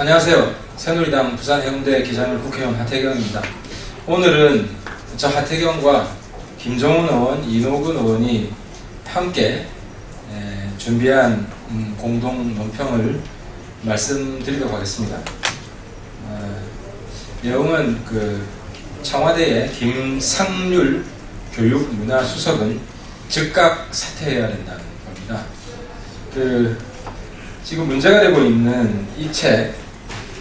안녕하세요. 새누리당 부산 해운대 기장을 국회의원 하태경입니다. 오늘은 저 하태경과 김종훈 의원, 이노근 의원이 함께 준비한 공동 논평을 말씀드리도록 하겠습니다. 내용은 청와대의 김상률 교육문화수석은 즉각 사퇴해야 된다는 겁니다. 지금 문제가 되고 있는 이 책,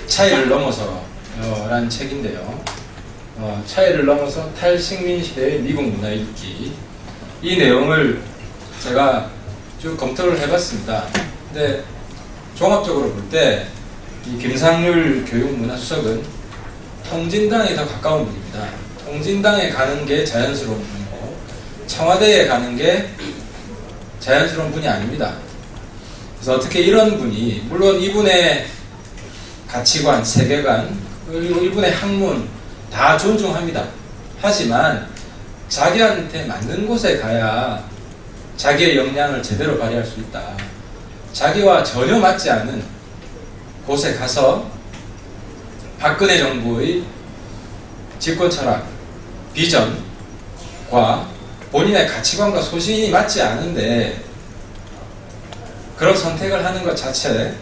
차이를 넘어서라는 책인데요. 차이를 넘어서 탈식민 시대의 미국 문화 읽기. 이 내용을 제가 쭉 검토를 해봤습니다. 근데 종합적으로 볼 때 이 김상률 교육문화수석은 통진당에 더 가까운 분입니다. 통진당에 가는 게 자연스러운 분이고 청와대에 가는 게 자연스러운 분이 아닙니다. 그래서 어떻게 이런 분이, 물론 이분의 가치관, 세계관, 그리고 이분의 학문 다 존중합니다. 하지만 자기한테 맞는 곳에 가야 자기의 역량을 제대로 발휘할 수 있다. 자기와 전혀 맞지 않은 곳에 가서 박근혜 정부의 집권 철학, 비전과 본인의 가치관과 소신이 맞지 않은데 그런 선택을 하는 것 자체를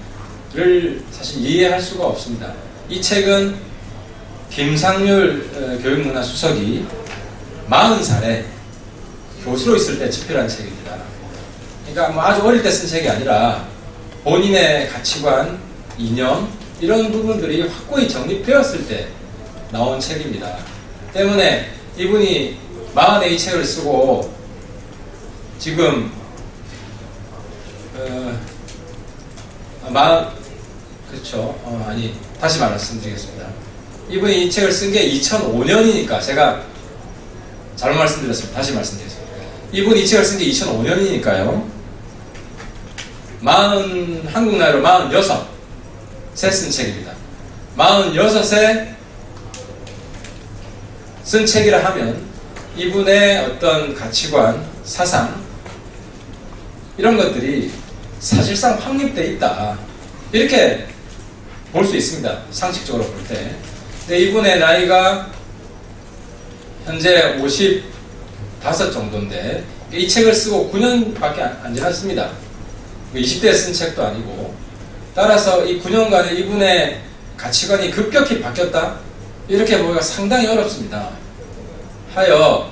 사실 이해할 수가 없습니다. 이 책은 김상률 교육문화수석이 40살에 교수로 있을 때 집필한 책입니다. 그러니까 아주 어릴 때 쓴 책이 아니라 본인의 가치관, 이념 이런 부분들이 확고히 정립되었을 때 나온 책입니다. 때문에 이분이 40에 이 책을 쓰고 지금 다시 말씀드리겠습니다. 이분이 이 책을 쓴 게 2005년이니까 제가 잘못 말씀드렸습니다. 다시 말씀드리겠습니다. 이분이 이 책을 쓴 게 2005년이니까요. 한국 나이로 46세 쓴 책입니다. 46세 쓴 책이라 하면 이분의 어떤 가치관, 사상 이런 것들이 사실상 확립되어 있다. 이렇게 볼 수 있습니다. 상식적으로 볼 때. 근데 이분의 나이가 현재 55 정도인데 이 책을 쓰고 9년밖에 안 지났습니다. 20대에 쓴 책도 아니고. 따라서 이 9년간에 이분의 가치관이 급격히 바뀌었다? 이렇게 보기가 상당히 어렵습니다. 하여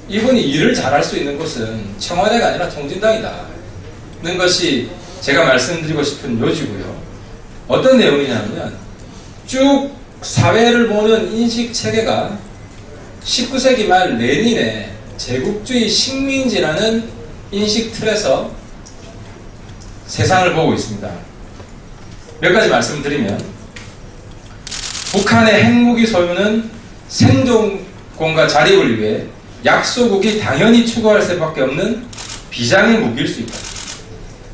이분이 일을 잘할 수 있는 곳은 청와대가 아니라 통진당이다는 것이 제가 말씀드리고 싶은 요지고요. 어떤 내용이냐면 쭉 사회를 보는 인식체계가 19세기 말 레닌의 제국주의 식민지라는 인식 틀에서 세상을 보고 있습니다. 몇 가지 말씀드리면 북한의 핵무기 소유는 생존권과 자립을 위해 약소국이 당연히 추구할 수밖에 없는 비장의 무기일 수 있다.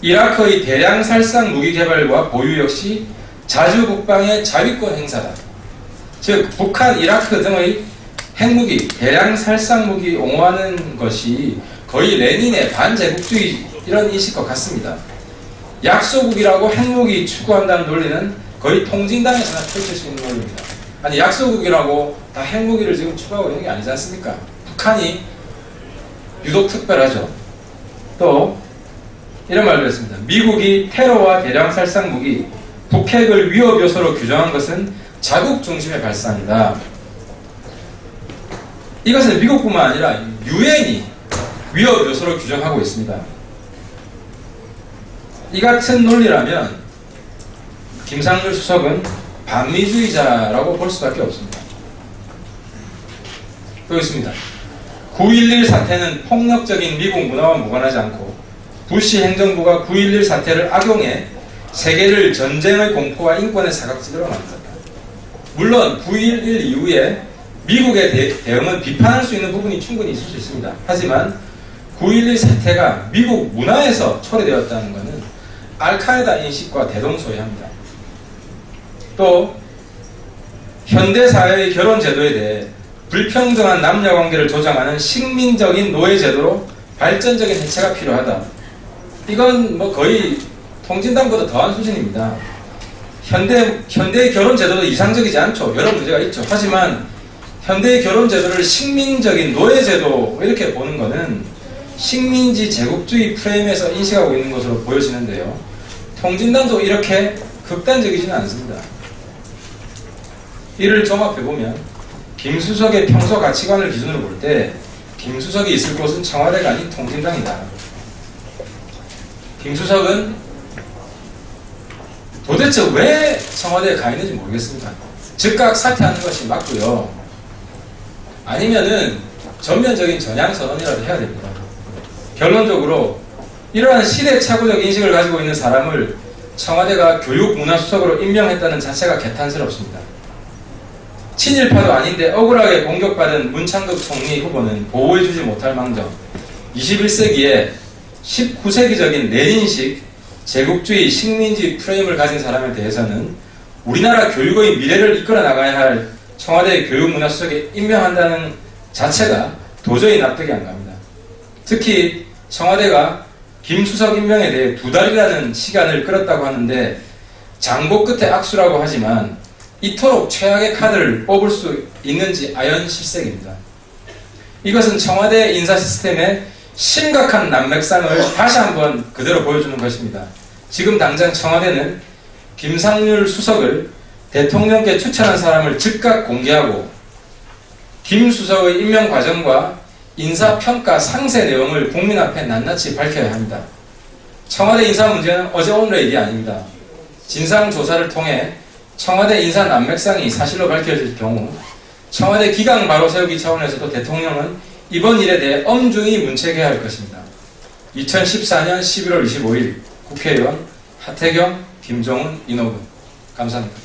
이라크의 대량 살상 무기 개발과 보유 역시 자주 국방의 자위권 행사다. 즉 북한, 이라크 등의 핵무기, 대량 살상 무기 옹호하는 것이 거의 레닌의 반제국주의 이런 인식과 같습니다. 약소국이라고 핵무기 추구한다는 논리는 거의 통진당에서나 펼칠 수 있는 논리입니다. 아니 약소국이라고 다 핵무기를 지금 추구하고 있는 게 아니지 않습니까? 북한이 유독 특별하죠. 또 이런 말도 했습니다. 미국이 테러와 대량 살상 무기, 북핵을 위협 요소로 규정한 것은 자국 중심의 발상이다. 이것은 미국뿐만 아니라 유엔이 위협 요소로 규정하고 있습니다. 이 같은 논리라면 김상률 수석은 반미주의자라고 볼 수밖에 없습니다. 또 있습니다. 9.11 사태는 폭력적인 미국 문화와 무관하지 않고 부시 행정부가 9.11 사태를 악용해 세계를 전쟁의 공포와 인권의 사각지대로 만들었다. 물론 9.11 이후에 미국의 대응은 비판할 수 있는 부분이 충분히 있을 수 있습니다. 하지만 9.11 사태가 미국 문화에서 초래되었다는 것은 알카에다 인식과 대동소이합니다. 또 현대사회의 결혼제도에 대해 불평등한 남녀관계를 조장하는 식민적인 노예제도로 발전적인 해체가 필요하다. 이건 거의 통진당보다 더한 수준입니다. 현대의 결혼 제도도 이상적이지 않죠. 여러 문제가 있죠. 하지만 현대의 결혼 제도를 식민적인 노예 제도 이렇게 보는 것은 식민지 제국주의 프레임에서 인식하고 있는 것으로 보여지는데요. 통진당도 이렇게 극단적이지는 않습니다. 이를 종합해보면 김수석의 평소 가치관을 기준으로 볼 때 김수석이 있을 곳은 청와대가 아닌 통진당이다. 김수석은 도대체 왜 청와대에 가 있는지 모르겠습니다. 즉각 사퇴하는 것이 맞고요. 아니면은 전면적인 전향 선언이라도 해야 됩니다. 결론적으로 이러한 시대착오적 인식을 가지고 있는 사람을 청와대가 교육문화수석으로 임명했다는 자체가 개탄스럽습니다. 친일파도 아닌데 억울하게 공격받은 문창극 총리 후보는 보호해주지 못할 망정 21세기에 19세기적인 레닌식 제국주의 식민지 프레임을 가진 사람에 대해서는 우리나라 교육의 미래를 이끌어 나가야 할 청와대 교육문화수석에 임명한다는 자체가 도저히 납득이 안 갑니다. 특히 청와대가 김수석 임명에 대해 2달이라는 시간을 끌었다고 하는데 장고 끝에 악수라고 하지만 이토록 최악의 카드를 뽑을 수 있는지 아연실색입니다. 이것은 청와대 인사 시스템의 심각한 난맥상을 다시 한번 그대로 보여주는 것입니다. 지금 당장 청와대는 김상률 수석을 대통령께 추천한 사람을 즉각 공개하고 김 수석의 임명 과정과 인사평가 상세 내용을 국민 앞에 낱낱이 밝혀야 합니다. 청와대 인사 문제는 어제 오늘의 일이 아닙니다. 진상조사를 통해 청와대 인사 난맥상이 사실로 밝혀질 경우 청와대 기강 바로 세우기 차원에서도 대통령은 이번 일에 대해 엄중히 문책해야 할 것입니다. 2014년 11월 25일 국회의원 하태경, 김종훈, 인호군 감사합니다.